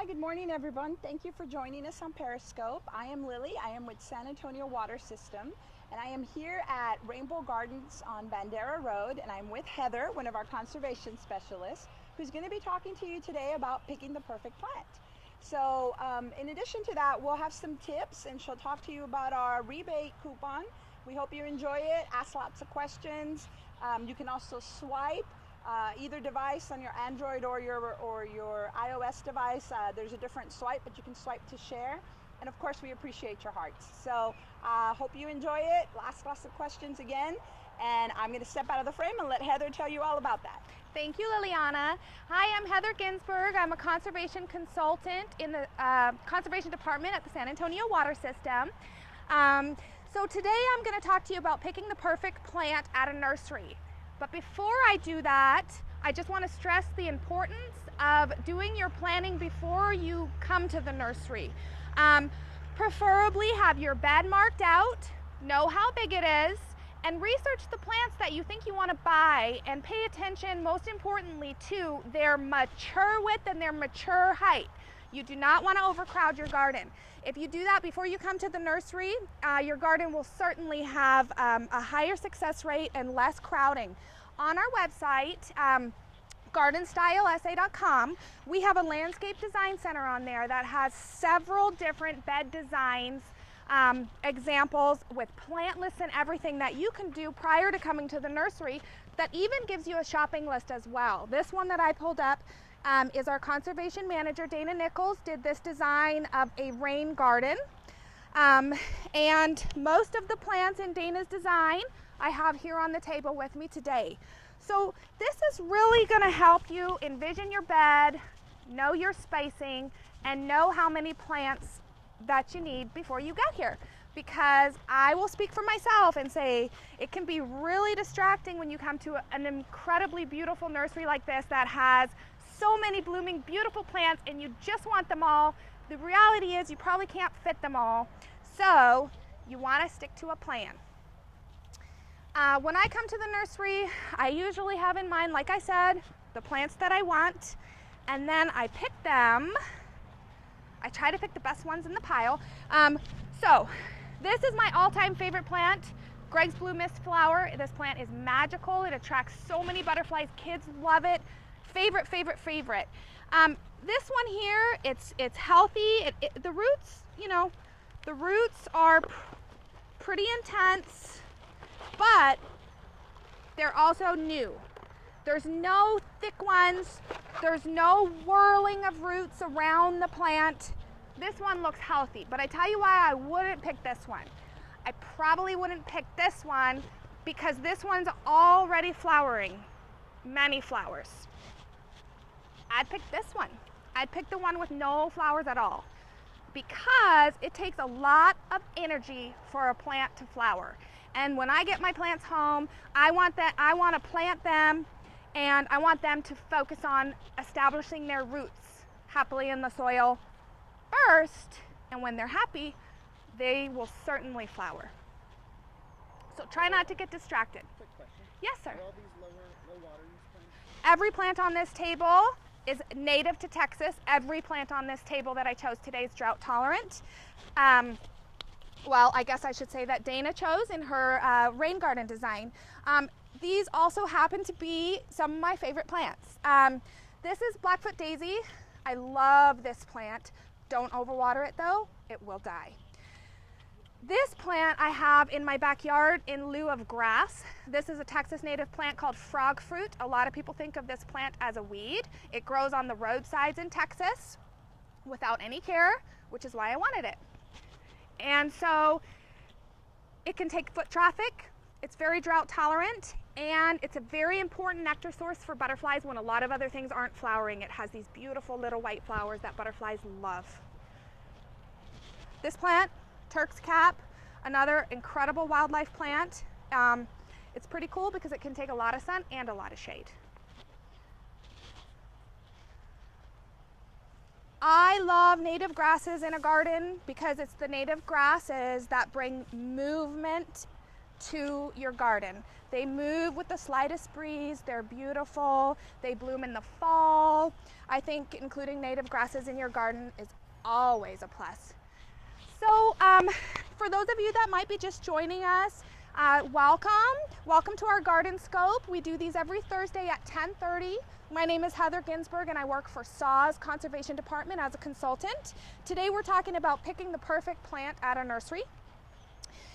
Hi, good morning everyone. Thank you for joining us on Periscope. I am Lily. I am with San Antonio Water System, and I am here at Rainbow Gardens on Bandera Road, and I'm with Heather, one of our conservation specialists, who's going to be talking to you today about picking the perfect plant. So in addition to that, we'll have some tips, and she'll talk to you about our rebate coupon. We hope you enjoy it. Ask lots of questions. You can also swipe either device on your Android or your iOS device. There's a different swipe, but you can swipe to share. And of course, we appreciate your hearts. So hope you enjoy it. Ask lots of questions again. And I'm going to step out of the frame and let Heather tell you all about that. Thank you, Liliana. Hi, I'm Heather Ginsberg. I'm a conservation consultant in the conservation department at the San Antonio Water System. So today I'm going to talk to you about picking the perfect plant at a nursery. But before I do that, I just want to stress the importance of doing your planning before you come to the nursery. Preferably have your bed marked out, know how big it is, and research the plants that you think you want to buy, and pay attention, most importantly, to their mature width and their mature height. You do not want to overcrowd your garden. If you do that before you come to the nursery, your garden will certainly have a higher success rate and less crowding. On our website, gardenstylesa.com, we have a landscape design center on there that has several different bed designs, examples with plant lists and everything that you can do prior to coming to the nursery, that even gives you a shopping list as well. This one that I pulled up is our conservation manager, Dana Nichols, did this design of a rain garden. And most of the plants in Dana's design I have here on the table with me today. So this is really going to help you envision your bed, know your spacing, and know how many plants that you need before you get here. Because I will speak for myself and say it can be really distracting when you come to an incredibly beautiful nursery like this that has so many blooming beautiful plants and you just want them all. The reality is you probably can't fit them all, so you want to stick to a plan. When I come to the nursery, I usually have in mind, like I said, the plants that I want, and then I pick them. I try to pick the best ones in the pile. So this is my all-time favorite plant, Greg's Blue Mist Flower. This plant is magical. It attracts so many butterflies. Kids love it. Favorite, favorite, favorite. This one here, it's healthy. The roots, the roots are pretty intense, but they're also new. There's no thick ones. There's no whirling of roots around the plant. This one looks healthy, but I tell you why I wouldn't pick this one. I probably wouldn't pick this one because this one's already flowering, many flowers. I'd pick this one. I'd pick the one with no flowers at all, because it takes a lot of energy for a plant to flower. And when I get my plants home, I want to plant them, and I want them to focus on establishing their roots happily in the soil first, and when they're happy, they will certainly flower. So try not to get distracted. Quick question. Yes, sir. Are all these low water use plants? Every plant on this table is native to Texas. Every plant on this table that I chose today is drought tolerant. Well, I guess I should say that Dana chose in her rain garden design. These also happen to be some of my favorite plants. This is Blackfoot Daisy. I love this plant. Don't overwater it though, it will die. This plant I have in my backyard in lieu of grass. This is a Texas native plant called frog fruit. A lot of people think of this plant as a weed. It grows on the roadsides in Texas without any care, which is why I wanted it. And so it can take foot traffic. It's very drought tolerant, and it's a very important nectar source for butterflies when a lot of other things aren't flowering. It has these beautiful little white flowers that butterflies love. This plant, Turk's Cap, another incredible wildlife plant. It's pretty cool because it can take a lot of sun and a lot of shade. I love native grasses in a garden because it's the native grasses that bring movement to your garden. They move with the slightest breeze. They're beautiful. They bloom in the fall. I think including native grasses in your garden is always a plus. So for those of you that might be just joining us, welcome to our Garden Scope. We do these every Thursday at 10:30. My name is Heather Ginsberg and I work for SAWS Conservation Department as a consultant. Today we're talking about picking the perfect plant at a nursery.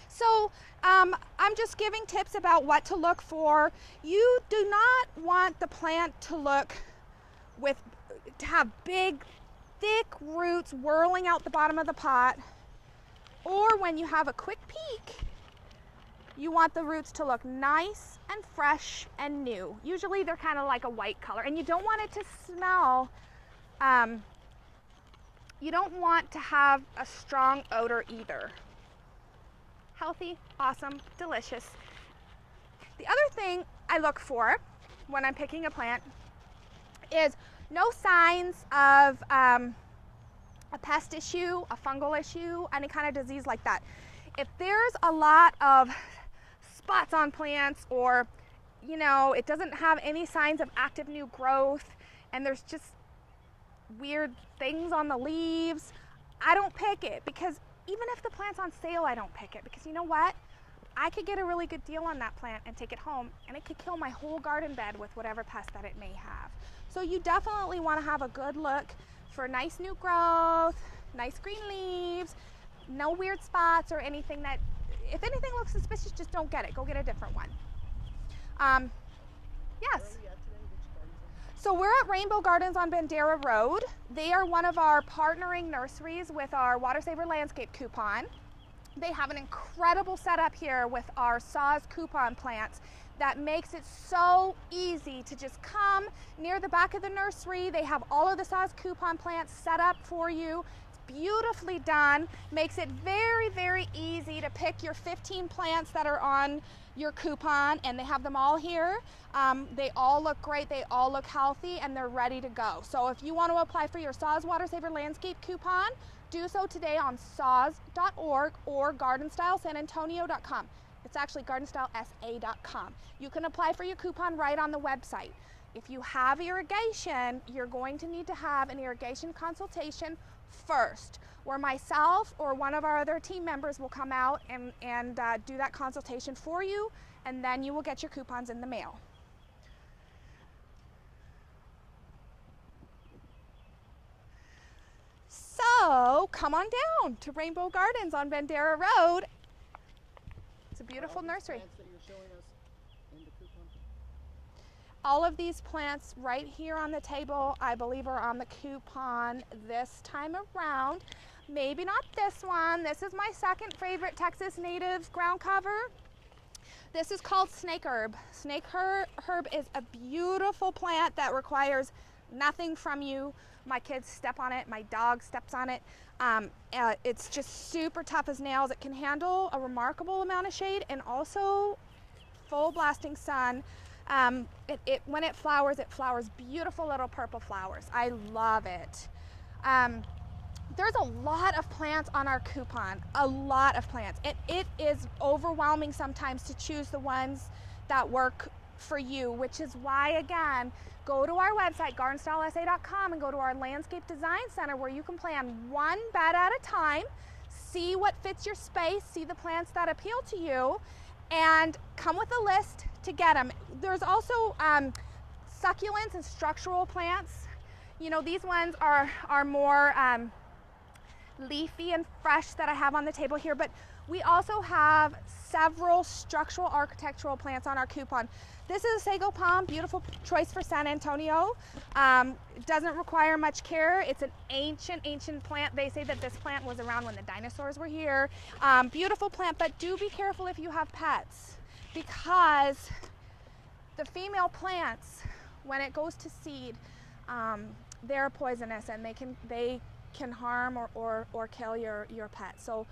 So I'm just giving tips about what to look for. You do not want the plant to have big, thick roots whirling out the bottom of the pot, or when you have a quick peek, you want the roots to look nice and fresh and new. Usually they're kind of like a white color, and you don't want it to smell, you don't want to have a strong odor either. Healthy, awesome, delicious. The other thing I look for when I'm picking a plant is no signs of a pest issue, a fungal issue, any kind of disease like that. If there's a lot of spots on plants, or it doesn't have any signs of active new growth, and there's just weird things on the leaves, I don't pick it. Because even if the plant's on sale, I don't pick it, because you know what, I could get a really good deal on that plant and take it home, and it could kill my whole garden bed with whatever pest that it may have. So you definitely want to have a good look for nice new growth, nice green leaves, no weird spots or anything that, if anything looks suspicious, just don't get it. Go get a different one. Yes. So we're at Rainbow Gardens on Bandera Road. They are one of our partnering nurseries with our Water Saver Landscape coupon. They have an incredible setup here with our SAWS coupon plants that makes it so easy to just come near the back of the nursery. They have all of the SAWS coupon plants set up for you. Beautifully done, makes it very, very easy to pick your 15 plants that are on your coupon, and they have them all here. They all look great, they all look healthy, and they're ready to go. So if you want to apply for your SAWS Water Saver Landscape coupon, do so today on saws.org or gardenstylesanantonio.com. It's actually gardenstylesa.com. You can apply for your coupon right on the website. If you have irrigation, you're going to need to have an irrigation consultation first, where myself or one of our other team members will come out and do that consultation for you, and then you will get your coupons in the mail. So come on down to Rainbow Gardens on Bandera Road. It's a beautiful nursery. All of these plants right here on the table, I believe, are on the coupon this time around. Maybe not this one. This is my second favorite Texas native ground cover. This is called snake herb. Snake herb is a beautiful plant that requires nothing from you. My kids step on it, my dog steps on it. It's just super tough as nails. It can handle a remarkable amount of shade and also full blasting sun. When it flowers beautiful little purple flowers. I love it. There's a lot of plants on our coupon, a lot of plants. It is overwhelming sometimes to choose the ones that work for you, which is why, again, go to our website, gardenstylesa.com, and go to our Landscape Design Center, where you can plan one bed at a time, see what fits your space, see the plants that appeal to you, and come with a list to get them. There's also succulents and structural plants. These ones are more leafy and fresh that I have on the table here, but we also have several structural architectural plants on our coupon. This is a sago palm, beautiful choice for San Antonio. It doesn't require much care. It's an ancient plant. They say that this plant was around when the dinosaurs were here. Beautiful plant, but do be careful if you have pets, because the female plants, when it goes to seed, they're poisonous, and they can harm or kill your pet. So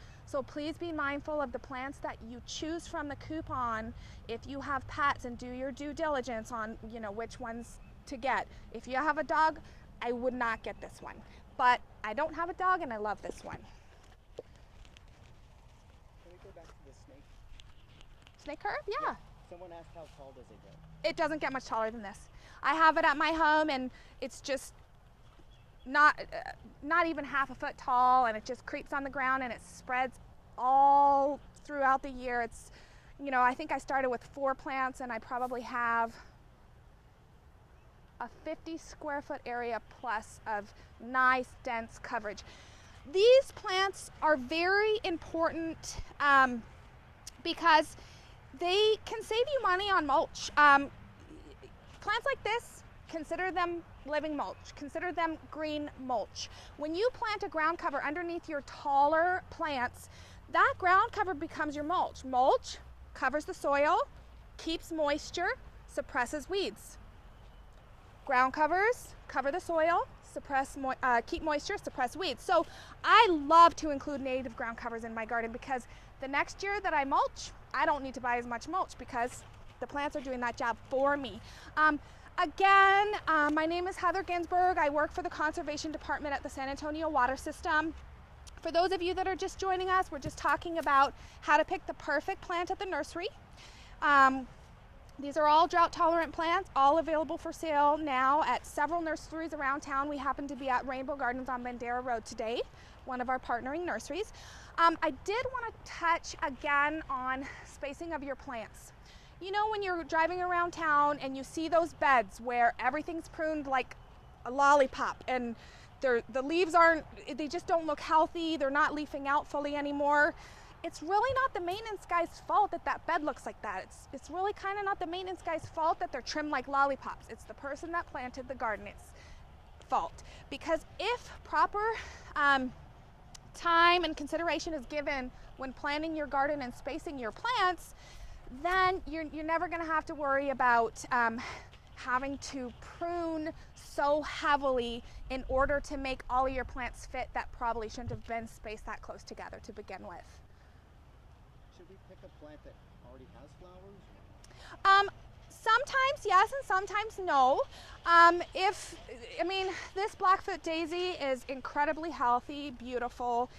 please be mindful of the plants that you choose from the coupon if you have pets, and do your due diligence on which ones to get. If you have a dog, I would not get this one, but I don't have a dog and I love this one. Can we go back to the snake? Snake curve? Yeah. Someone asked how tall does it get? It doesn't get much taller than this. I have it at my home, and it's just not even half a foot tall, and it just creeps on the ground, and it spreads all throughout the year. It's, you know, I think I started with 4 plants, and I probably have a 50 square foot area plus of nice dense coverage. These plants are very important because they can save you money on mulch. Plants like this, consider them living mulch. Consider them green mulch. When you plant a ground cover underneath your taller plants, that ground cover becomes your mulch. Mulch covers the soil, keeps moisture, suppresses weeds. Ground covers cover the soil, keep moisture, suppress weeds. So I love to include native ground covers in my garden because the next year that I mulch, I don't need to buy as much mulch because the plants are doing that job for me. Again, my name is Heather Ginsberg. I work for the Conservation Department at the San Antonio Water System. For those of you that are just joining us, we're just talking about how to pick the perfect plant at the nursery. These are all drought-tolerant plants, all available for sale now at several nurseries around town. We happen to be at Rainbow Gardens on Bandera Road today, one of our partnering nurseries. I did want to touch again on spacing of your plants. You know, when you're driving around town and you see those beds where everything's pruned like a lollipop and the leaves they just don't look healthy, they're not leafing out fully anymore. It's really not the maintenance guy's fault that that bed looks like that. It's really kind of not the maintenance guy's fault that they're trimmed like lollipops. It's the person that planted the garden. It's fault. Because if proper time and consideration is given when planting your garden and spacing your plants, then you're never going to have to worry about having to prune so heavily in order to make all of your plants fit that probably shouldn't have been spaced that close together to begin with. Should we pick a plant that already has flowers? Sometimes yes and sometimes no. This Blackfoot daisy is incredibly healthy, beautiful.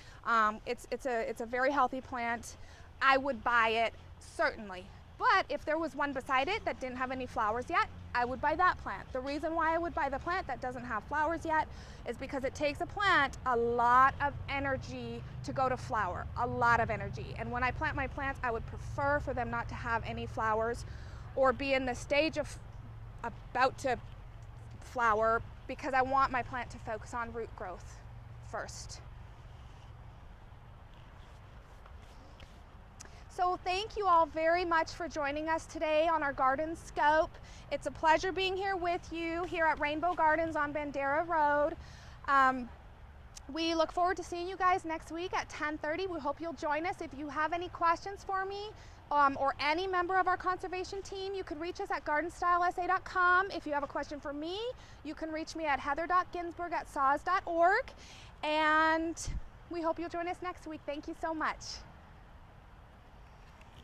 It's a very healthy plant. I would buy it, certainly. But if there was one beside it that didn't have any flowers yet, I would buy that plant. The reason why I would buy the plant that doesn't have flowers yet is because it takes a plant a lot of energy to go to flower, a lot of energy. And when I plant my plants, I would prefer for them not to have any flowers or be in the stage of about to flower because I want my plant to focus on root growth first. So thank you all very much for joining us today on our Garden Scope. It's a pleasure being here with you here at Rainbow Gardens on Bandera Road. We look forward to seeing you guys next week at 10:30. We hope you'll join us. If you have any questions for me or any member of our conservation team, you can reach us at gardenstylesa.com. If you have a question for me, you can reach me at heather.ginsberg@saws.org. And we hope you'll join us next week. Thank you so much.